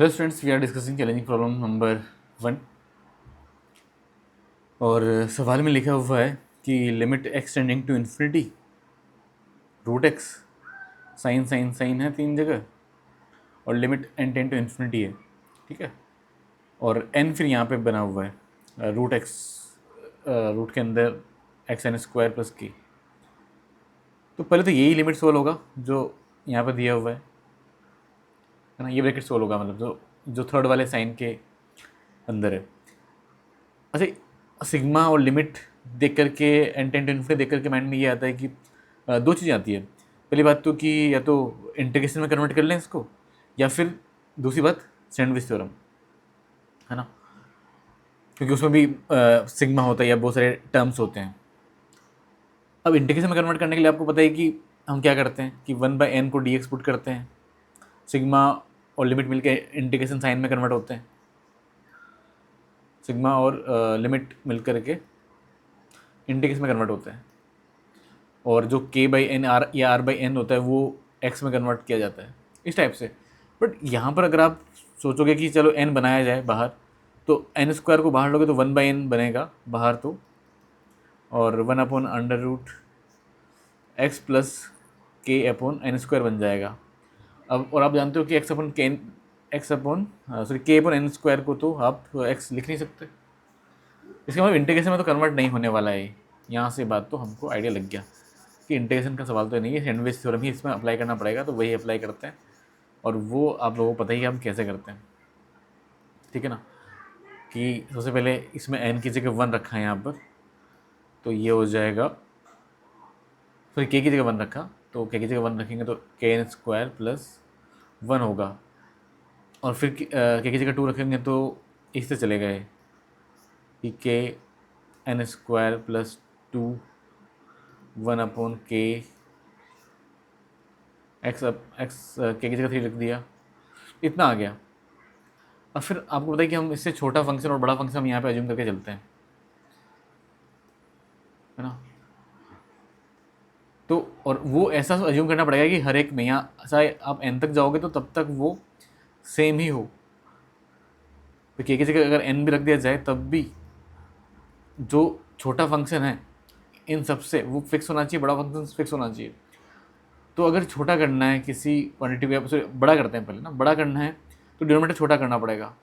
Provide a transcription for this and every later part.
Hello students, we are discussing challenging problem number 1 और सवाल में लिखा हुआ है कि limit x tending to infinity root x sine sine sine है 3 जगह और limit n tend to infinity है। ठीक है, और एन फिर यहाँ पे बना हुआ है रूट एक्स, रूट के अंदर एक्स एन स्क्वायर प्लस की। तो पहले तो यही लिमिट सोल्व होगा जो यहाँ पे दिया हुआ है ना, ये ब्रैकेट सोल्व होगा, मतलब जो जो थर्ड वाले साइन के अंदर है। अच्छा, सिग्मा और लिमिट देख करके एन टेंड टू इन्फिनिटी देख करके माइंड में ये आता है कि दो चीज़ें आती है। पहली बात तो कि या तो इंटीग्रेशन में कन्वर्ट कर लें इसको, या फिर दूसरी बात सैंडविच थ्योरम, है ना, क्योंकि उसमें भी सिग्मा होता है या बहुत सारे टर्म्स होते हैं। अब इंटीग्रेशन में कन्वर्ट करने के लिए आपको पता है कि हम क्या करते हैं कि 1/n को dx पुट करते हैं, सिग्मा और लिमिट मिलकर इंटीग्रेशन साइन में कन्वर्ट होते हैं, सिग्मा और लिमिट मिल करके इंटीग्रेशन में कन्वर्ट होते हैं, और जो k/n r या r/n होता है वो x में कन्वर्ट किया जाता है, इस टाइप से। बट यहाँ पर अगर आप सोचोगे कि चलो n बनाया जाए बाहर, तो n स्क्वायर को बाहर लोगे तो 1/n बनेगा बाहर, तो और 1/√x प्लस k/n² बन जाएगा। अब और आप जानते हो कि k/n² को तो आप x लिख नहीं सकते, इसका मतलब इंटीग्रेशन में तो कन्वर्ट नहीं होने वाला है। यहाँ से बात तो हमको आइडिया लग गया कि इंटीग्रेशन का सवाल तो नहीं है, सैंडविच थ्योरम ही इसमें अप्लाई करना पड़ेगा, तो वही अप्लाई करते हैं और वो आप लोगों को पता ही है हम कैसे करते हैं। ठीक है ना, कि सबसे पहले इसमें n की जगह 1 रखा है यहाँ पर, तो ये हो जाएगा, फिर k की जगह 1 रखा तो k की जगह 1 रखेंगे तो kn² प्लस 1 होगा, और फिर k की जगह 2 रखेंगे तो इससे चले गए कि kn² plus 2 1/k x k की जगह 3 लिख दिया, इतना आ गया। अब फिर आपको पता है कि हम इससे छोटा फंक्शन और बड़ा फंक्शन हम यहाँ पे अज्यूम करके चलते हैं, है ना। तो और वो ऐसा अज्यूम करना पड़ेगा कि हर एक में यहाँ चाहे आप n तक जाओगे तो तब तक वो सेम ही हो, तो k की जगह अगर n भी रख दिया जाए तब भी जो छोटा फंक्शन है इन सबसे वो फिक्स होना चाहिए, बड़ा फंक्शन फिक्स होना चाहिए। तो अगर छोटा करना है किसी क्वांटिटी को, सॉरी बड़ा करते हैं पहले ना, बड़ा करना है तो डिनोमिनेटर छोटा करना पड़ेगा,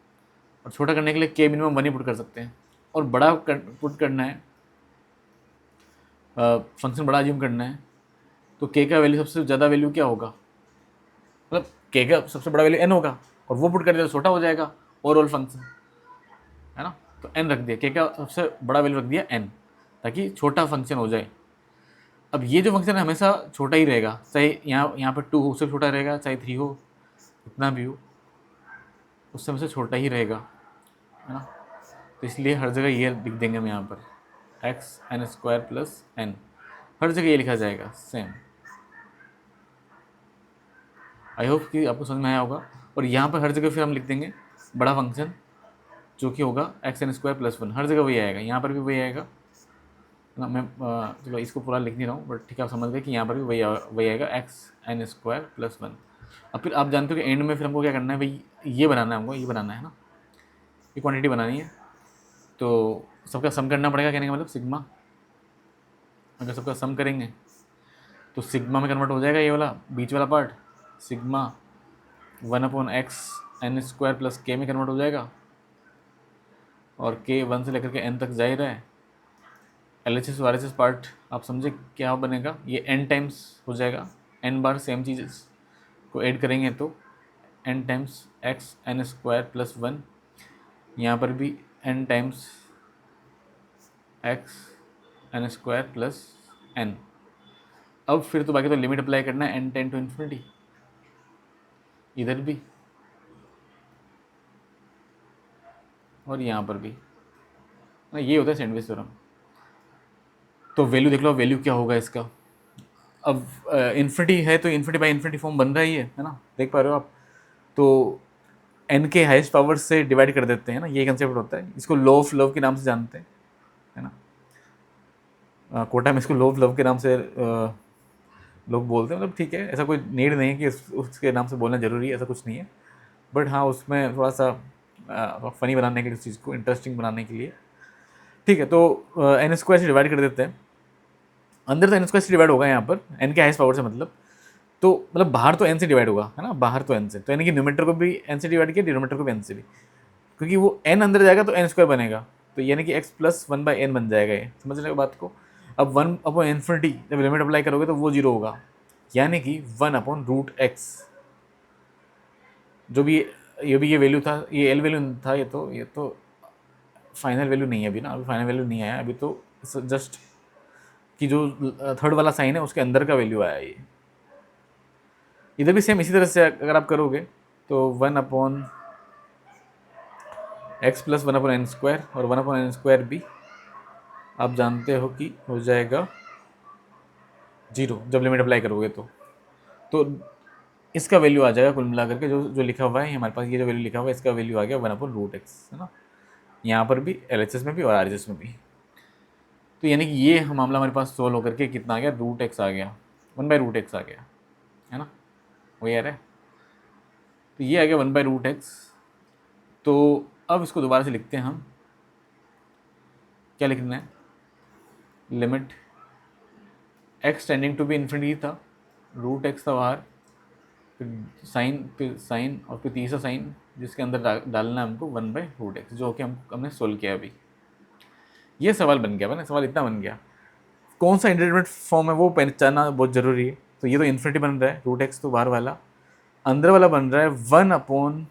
और छोटा करने के लिए k मिनिमम 1 ही पुट कर सकते हैं, और बड़ा पुट करना है, फंक्शन बड़ा अज्यूम करना है, तो k का वैल्यू सबसे ज़्यादा वैल्यू क्या होगा, मतलब k का सबसे बड़ा वैल्यू n होगा, और वो पुट कर दिया तो छोटा हो जाएगा ओवरऑल फंक्शन, है ना। तो n रख दिया, k का सबसे बड़ा वैल्यू रख दिया n, ताकि छोटा फंक्शन हो जाए। अब ये जो फंक्शन है हमेशा छोटा ही रहेगा, चाहे यहाँ पर 2 हो उससे छोटा रहेगा, चाहे 3 हो, इतना भी हो उससे हमेशा छोटा ही रहेगा, है ना। तो इसलिए हर जगह ये लिख देंगे हम यहाँ पर xn² प्लस n, हर जगह ये लिखा जाएगा सेम। आई होप कि आपको समझ में आया होगा। और यहाँ पर हर जगह फिर हम लिख देंगे बड़ा फंक्शन जो कि होगा xn² प्लस 1, हर जगह वही आएगा, यहाँ पर भी वही आएगा ना। मैं चलो इसको पूरा लिख नहीं रहा हूँ, बट ठीक है आप समझ गए कि यहाँ पर भी वही आएगा xn² प्लस 1। अब फिर आप जानते हो कि एंड में फिर हमको क्या करना है भाई, ये बनाना है हमको, ये बनाना है ना, ये क्वांटिटी बनानी है, तो सबका सम करना पड़ेगा, कहने का मतलब सिग्मा। अगर सबका सम करेंगे तो सिग्मा में कन्वर्ट हो जाएगा ये वाला बीच वाला part, sigma 1/xn² plus k में कन्वर्ट हो जाएगा, और k 1 से लेकर के n तक जा ही रहा है। LHS और RHS पार्ट आप समझे क्या बनेगा, ये n टाइम्स हो जाएगा, n बार सेम चीज़ को ऐड करेंगे तो n टाइम्स xn² प्लस 1, यहाँ पर भी n times xn² plus n। अब फिर तो बाकी तो लिमिट अप्लाई करना है n टेंड टू इन्फिनिटी, इधर भी और यहाँ पर भी, ये होता है सैंडविच थ्योरम। तो वैल्यू देख लो, वैल्यू क्या होगा इसका। अब इन्फिनिटी है तो इन्फिनिटी बाई इन्फिनिटी फॉर्म बन रहा ही है ना, देख पा रहे हो आप। तो n के हाईएस्ट पावर से डिवाइड कर देते हैं ना, ये कंसेप्ट होता है, इसको लॉ ऑफ लव के नाम से जानते हैं, है ना। कोटा में इसको लॉ ऑफ लव के नाम से लोग बोलते हैं, मतलब ठीक है, ऐसा कोई नीड नहीं है कि उसके नाम से बोलना जरूरी है, ऐसा कुछ नहीं है, बट हाँ उसमें थोड़ा सा फनी बनाने के लिए, उस चीज़ को इंटरेस्टिंग बनाने के लिए, ठीक है। तो एन स्क्वायर से डिवाइड कर देते हैं। अंदर तो एन स्क्वायर से डिवाइड होगा यहाँ पर, एन के हाईएस्ट पावर से मतलब, तो मतलब बाहर तो एन से डिवाइड होगा, है ना, बाहर तो एन से, तो यानी कि न्यूमेटर को भी एन से डिवाइड किया, डिनोमीटर को भी एन से भी, क्योंकि वो एन अंदर जाएगा तो एन स्क्वायर बनेगा, तो यानी कि x plus one by n बन जाएगा। ये समझ रहे हो बात को। अब वन अपॉन इन्फिनिटी जब लिमिट अप्लाई करोगे तो वो जीरो होगा, यानी कि वन अपॉन रूट एक्स, जो भी ये वैल्यू था, ये एल वैल्यू था, ये तो फाइनल वैल्यू नहीं है अभी ना, अभी फाइनल वैल्यू नहीं आया, अभी तो जस्ट कि जो थर्ड वाला साइन है उसके अंदर का वैल्यू आया ये। इधर भी सेम इसी तरह से अगर आप करोगे तो one upon x plus one upon n square, और वन अपॉन एन स्क्वायर भी आप जानते हो कि हो जाएगा जीरो जब लिमिट अप्लाई करोगे तो इसका वैल्यू आ जाएगा कुल मिला करके, जो जो लिखा हुआ है हमारे पास, ये जो वैल्यू लिखा हुआ है इसका वैल्यू आ गया वन अपॉन रूट एक्स, है ना, यहाँ पर भी एल में भी और आर में भी। तो यानी कि ये मामला हमारे पास सोल्व होकर के कितना आ गया, रूट एक्स आ गया, वन बाई रूट एक्स आ गया, है ना, वही आ रहा है। तो ये आ गया वन बाई रूट एक्स। तो अब इसको दोबारा से लिखते हैं हम, क्या लिखना है, limit x tending to be infinity था, रूट एक्स था बाहर, फिर साइन और फिर तीसरा साइन जिसके अंदर डालना है हमको वन बाई रूट एक्स, जो कि हमने सोल्व किया अभी। ये सवाल बन गया, सवाल इतना बन गया। कौन सा इंडिटरमिनेट फॉर्म है वो पहचानना बहुत ज़रूरी है। तो ये तो इन्फिनिटी बन रहा है, रूट एक्स तो बाहर वाला, अंदर वाला बन रहा है वन अपॉन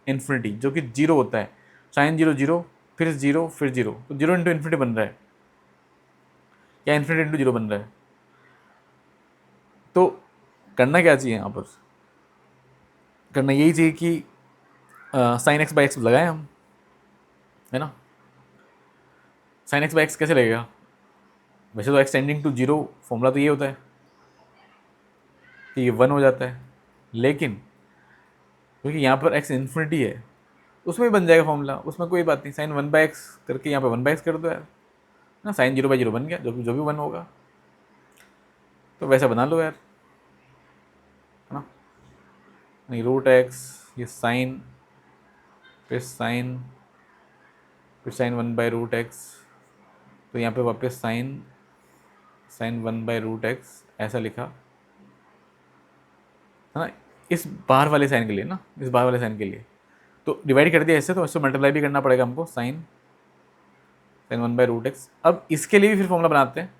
इन्फिनिटी, जो कि जीरो होता है, साइन जीरो जीरो फिर जीरो फिर जीरो, तो जीरो इंटू इन्फिनिटी बन रहा है, या इन्फिनिटी इंटू जीरो बन रहा है। तो करना क्या चाहिए यहाँ पर, करना यही चाहिए कि साइन एक्स बाई एक्स लगाएं हम, है ना। साइन एक्स बाई एक्स कैसे लगेगा, वैसे तो x tending to zero formula तो ये होता है कि ये वन हो जाता है, लेकिन क्योंकि यहाँ पर एक्स इन्फिनिटी है उसमें भी बन जाएगा फॉर्मूला, उसमें कोई बात नहीं, साइन वन बाई एक्स करके यहाँ पर वन बाई एक्स कर दो यार, ना, साइन जीरो बाई जीरो बन गया, जो भी वन होगा, तो वैसा बना लो यार, है ना। नहीं, रूट एक्स, ये साइन, फिर साइन, फिर sine one by root x, तो यहाँ पे वापस sine, sine one by root x ऐसा लिखा, है ना, इस बाहर वाले साइन के लिए ना, इस बाहर वाले साइन के लिए तो डिवाइड कर दिया ऐसे, तो इसको मल्टीप्लाई भी करना पड़ेगा हमको, sine sine one by root x. अब इसके लिए भी फिर फॉर्मूला बनाते हैं,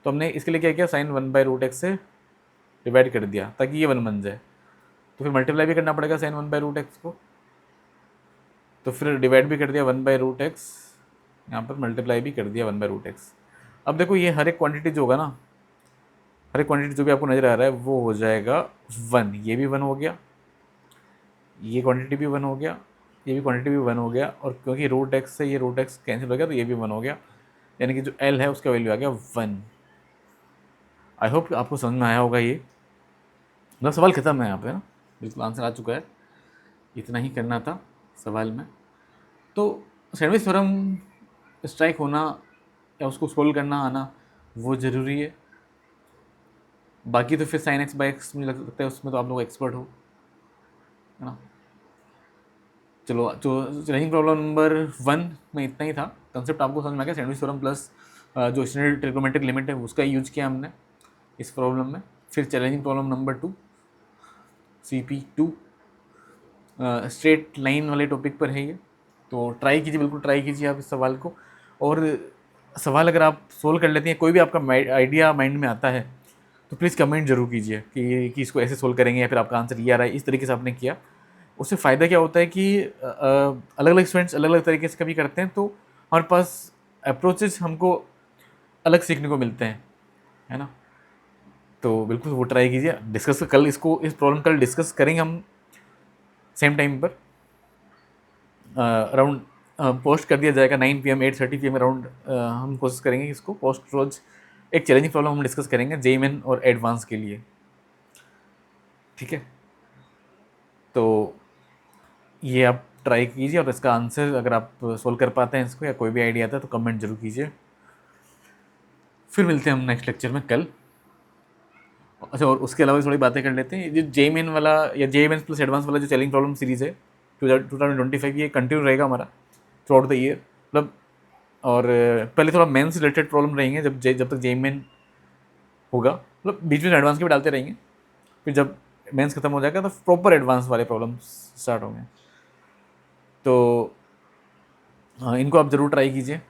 तो हमने इसके लिए क्या किया, sine one by root x से डिवाइड कर दिया ताकि ये वन बन जाए, तो फिर मल्टीप्लाई भी करना पड़ेगा sine one by root x को, तो फिर डिवाइड भी कर दिया वन बाई रूट एक्स, यहाँ पर मल्टीप्लाई भी कर दिया वन बाई रूट एक्स। अब देखो ये हर एक क्वांटिटी जो होगा ना, हर एक क्वांटिटी जो भी आपको नज़र आ रहा है वो हो जाएगा वन, ये भी वन हो गया, ये क्वांटिटी भी वन हो गया, ये भी क्वांटिटी भी वन हो गया, और क्योंकि रूट एक्स से ये रूट एक्स कैंसिल हो गया तो ये भी वन हो गया, यानी कि जो एल है उसका वैल्यू आ गया वन। आई होप आपको समझ में आया होगा ये, मतलब सवाल खत्म है यहाँ पे ना, बिल्कुल आंसर आ चुका है, इतना ही करना था सवाल में। तो सैंडविच थ्योरम स्ट्राइक होना या उसको सोल्व करना आना वो ज़रूरी है, बाकी तो फिर साइन एक्स बाई एक्स मुझे लगता है उसमें तो आप लोग एक्सपर्ट हो, है ना। चलो, तो चैलेंजिंग प्रॉब्लम नंबर 1 में इतना ही था, कंसेप्ट आपको समझ में आ गया, सैंडविच थ्योरम प्लस जो स्टैंडर्ड ट्रिग्नोमेट्रिक लिमिट है उसका यूज किया हमने इस प्रॉब्लम में। फिर challenging problem number 2 CP2 straight line वाले टॉपिक पर है ये, तो ट्राई कीजिए, बिल्कुल ट्राई कीजिए आप इस सवाल को, और सवाल अगर आप सोल्व कर लेते हैं, कोई भी आपका आइडिया माइंड में आता है तो प्लीज़ कमेंट जरूर कीजिए कि इसको ऐसे सोल्व करेंगे, या फिर आपका आंसर ये आ रहा है, इस तरीके से आपने किया। उससे फ़ायदा क्या होता है कि अलग अलग स्टूडेंट्स अलग अलग तरीके से कभी करते हैं, तो हमारे पास अप्रोचेस हमको अलग सीखने को मिलते हैं, है ना। तो बिल्कुल वो ट्राई कीजिए, डिस्कस कल इसको, इस प्रॉब्लम कल डिस्कस करेंगे हम सेम टाइम पर, अराउंड पोस्ट कर दिया जाएगा 9 PM 8:30 PM अराउंड, हम कोशिश करेंगे कि इसको पोस्ट रोज एक चैलेंजिंग प्रॉब्लम हम डिस्कस करेंगे JEE और एडवांस के लिए, ठीक है। तो ये आप ट्राई कीजिए, और इसका आंसर अगर आप सोल्व कर पाते हैं इसको, या कोई भी आइडिया आता है तो कमेंट जरूर कीजिए। फिर मिलते हैं हम नेक्स्ट लेक्चर में कल। अच्छा, और उसके अलावा थोड़ी बातें कर लेते हैं। ये जे मेन वाला या जे मेन प्लस एडवांस वाला जो चैलेंज प्रॉब्लम सीरीज़ है 2025, ये कंटिन्यू रहेगा हमारा थ्रू आउट द ईयर, मतलब। और पहले थोड़ा मेंस रिलेटेड प्रॉब्लम रहेंगे जब तक जे मेन होगा, मतलब बीच में एडवांस के भी डालते रहेंगे। फिर जब मेंस खत्म हो जाएगा तो प्रॉपर एडवांस वाले प्रॉब्लम स्टार्ट होंगे। तो हाँ, इनको आप ज़रूर ट्राई कीजिए।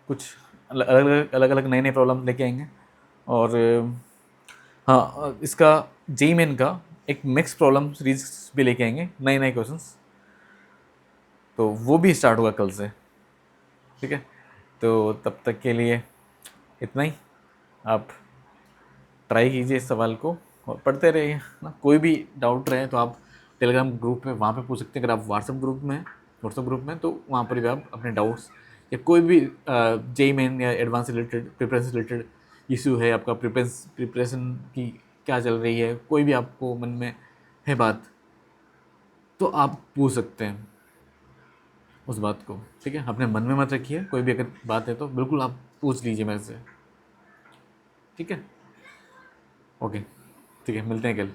कुछ अलग अलग नए नए प्रॉब्लम लेके आएंगे। और हाँ, इसका जे मेन का एक मिक्स प्रॉब्लम सीरीज भी लेके आएंगे, नए नए क्वेश्चंस। तो वो भी स्टार्ट होगा कल से, ठीक है। तो तब तक के लिए इतना ही। आप ट्राई कीजिए इस सवाल को और पढ़ते रहिए ना। कोई भी डाउट रहे तो आप टेलीग्राम ग्रुप में वहाँ पे पूछ सकते हैं। अगर आप व्हाट्सएप ग्रुप में तो वहाँ पर भी आप अपने डाउट्स या कोई भी जे मेन या advance related preparation related issue है, आपका प्रिपरेशन की क्या चल रही है, कोई भी आपको मन में है बात, तो आप पूछ सकते हैं उस बात को, ठीक है। अपने मन में मत रखिए, कोई भी अगर बात है तो बिल्कुल आप पूछ लीजिए मेरे से, ठीक है। ओके, ठीक है, मिलते हैं कल।